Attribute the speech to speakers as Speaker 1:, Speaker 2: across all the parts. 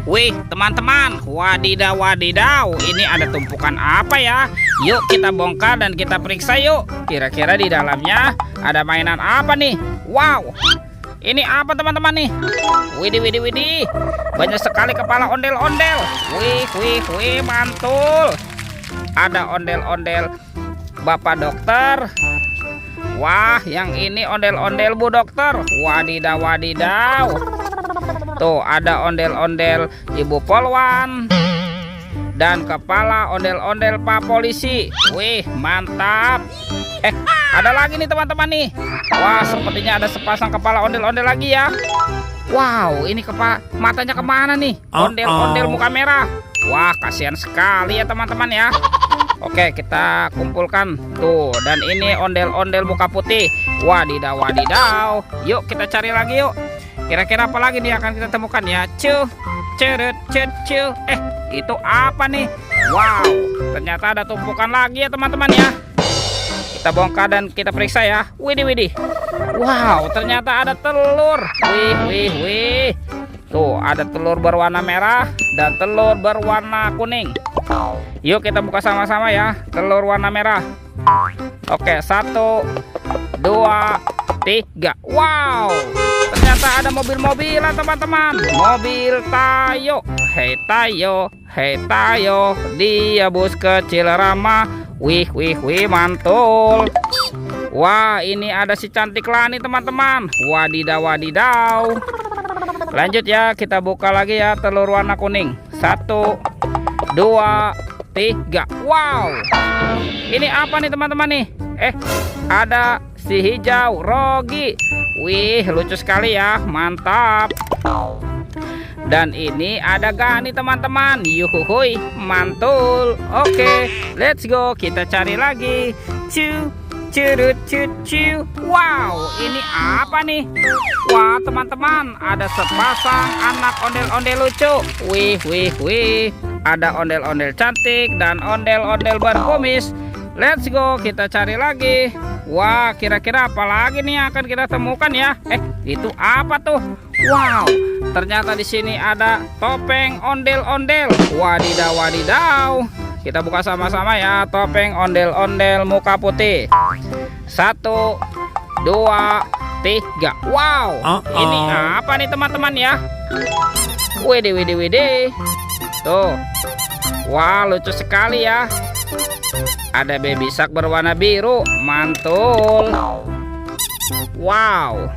Speaker 1: Wih, teman-teman, wadidaw wadidaw, ini ada tumpukan apa ya? Yuk kita bongkar dan kita periksa yuk. Kira-kira di dalamnya ada mainan apa nih? Wow, ini apa teman-teman nih? Widih, widih, widih, banyak sekali kepala ondel-ondel. Wih, mantul. Ada ondel-ondel Bapak dokter. Wah, yang ini ondel-ondel Bu dokter. Wadidaw wadidaw. Tuh ada ondel-ondel Ibu Polwan dan kepala ondel-ondel Pak Polisi. Wih, mantap. Ada lagi nih teman-teman nih. Wah, sepertinya ada sepasang kepala ondel-ondel lagi ya. Wow, ini matanya kemana nih? Ondel-ondel muka merah. Wah, kasihan sekali ya teman-teman ya. Oke, kita kumpulkan. Tuh, dan ini ondel-ondel muka putih. Wadidaw wadidaw. Yuk kita cari lagi yuk. Kira-kira apa lagi nih akan kita temukan ya? Itu apa nih? Wow, ternyata ada tumpukan lagi ya teman-teman ya. Kita bongkar dan kita periksa ya. Widih. Wow, ternyata ada telur. Wih. Tuh, ada telur berwarna merah dan telur berwarna kuning. Yuk kita buka sama-sama ya. Telur warna merah. Oke, 1, 2, 3. Wow, ternyata ada mobil-mobilan teman-teman. Mobil Tayo. Hei Tayo, dia bus kecil ramah. Wih, mantul. Wah, ini ada si cantik Lani teman-teman. Wadidaw. Lanjut ya, kita buka lagi ya telur warna kuning. 1, 2, 3. Wow, ini apa nih teman-teman nih? Ada si hijau Rogi. Wih, lucu sekali ya, mantap. Dan ini ada Gani teman-teman. Yuhuhui, mantul. Oke, let's go, kita cari lagi. Wow, ini apa nih? Wah teman-teman, ada sepasang anak ondel-ondel lucu. Wih, ada ondel-ondel cantik dan ondel-ondel berkumis. Let's go, kita cari lagi. Wah, kira-kira apa lagi nih yang akan kita temukan ya? Itu apa tuh? Wow, ternyata di sini ada topeng ondel-ondel. Wadidaw. Kita buka sama-sama ya, topeng ondel-ondel muka putih. 1, 2, 3. Wow, ini apa nih teman-teman ya? Widih. Tuh, wah lucu sekali ya. Ada baby shark berwarna biru, mantul. Wow.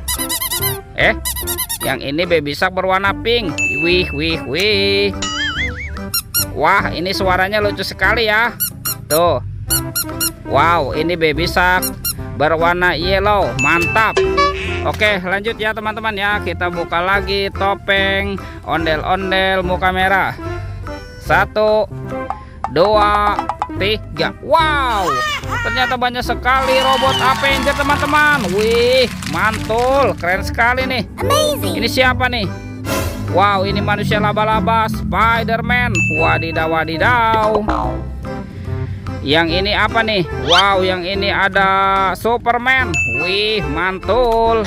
Speaker 1: Yang ini baby shark berwarna pink. Wih. Wah, ini suaranya lucu sekali ya. Tuh. Wow, ini baby shark berwarna yellow, mantap. Oke, lanjut ya teman-teman ya. Kita buka lagi topeng ondel-ondel muka merah. 1, 2, 3. Wow, ternyata banyak sekali robot Avenger teman-teman. Wih, mantul, keren sekali nih. Amazing. Ini siapa nih? Wow, ini manusia laba-laba Spider-Man. Wadidaw. Yang ini apa nih? Wow, yang ini ada Superman. Wih, mantul.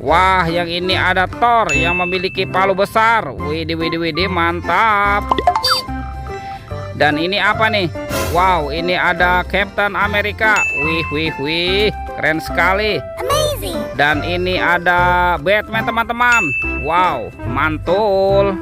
Speaker 1: Wah, yang ini ada Thor yang memiliki palu besar. Widih, mantap. Dan ini apa nih? Wow, ini ada Captain America. Wih, keren sekali. Amazing. Dan ini ada Batman teman-teman. Wow, mantul.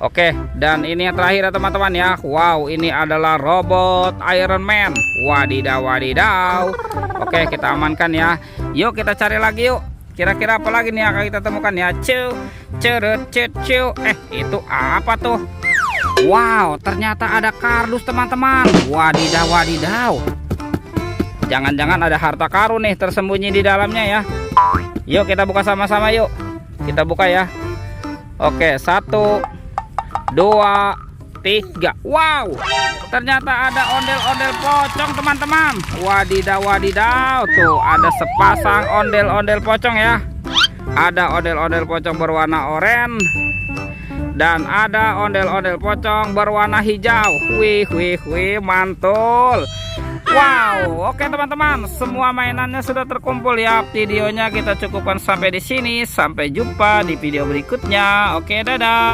Speaker 1: Oke, dan ini yang terakhir ya teman-teman ya. Wow, ini adalah robot Iron Man. Wadidaw. Oke, kita amankan ya. Yuk kita cari lagi yuk. Kira-kira apa lagi nih yang akan kita temukan ya? Itu apa tuh? Wow, ternyata ada kardus teman-teman. Wadidaw. Jangan-jangan ada harta karun nih tersembunyi di dalamnya ya. Yuk kita buka sama-sama yuk. Kita buka ya. Oke, 1, 2, 3. Wow, ternyata ada ondel-ondel pocong teman-teman. Wadidaw. Tuh ada sepasang ondel-ondel pocong ya. Ada ondel-ondel pocong berwarna oranye dan ada ondel-ondel pocong berwarna hijau. Wih, mantul. Wow, oke teman-teman, semua mainannya sudah terkumpul ya. Videonya kita cukupkan sampai di sini. Sampai jumpa di video berikutnya. Oke, dadah.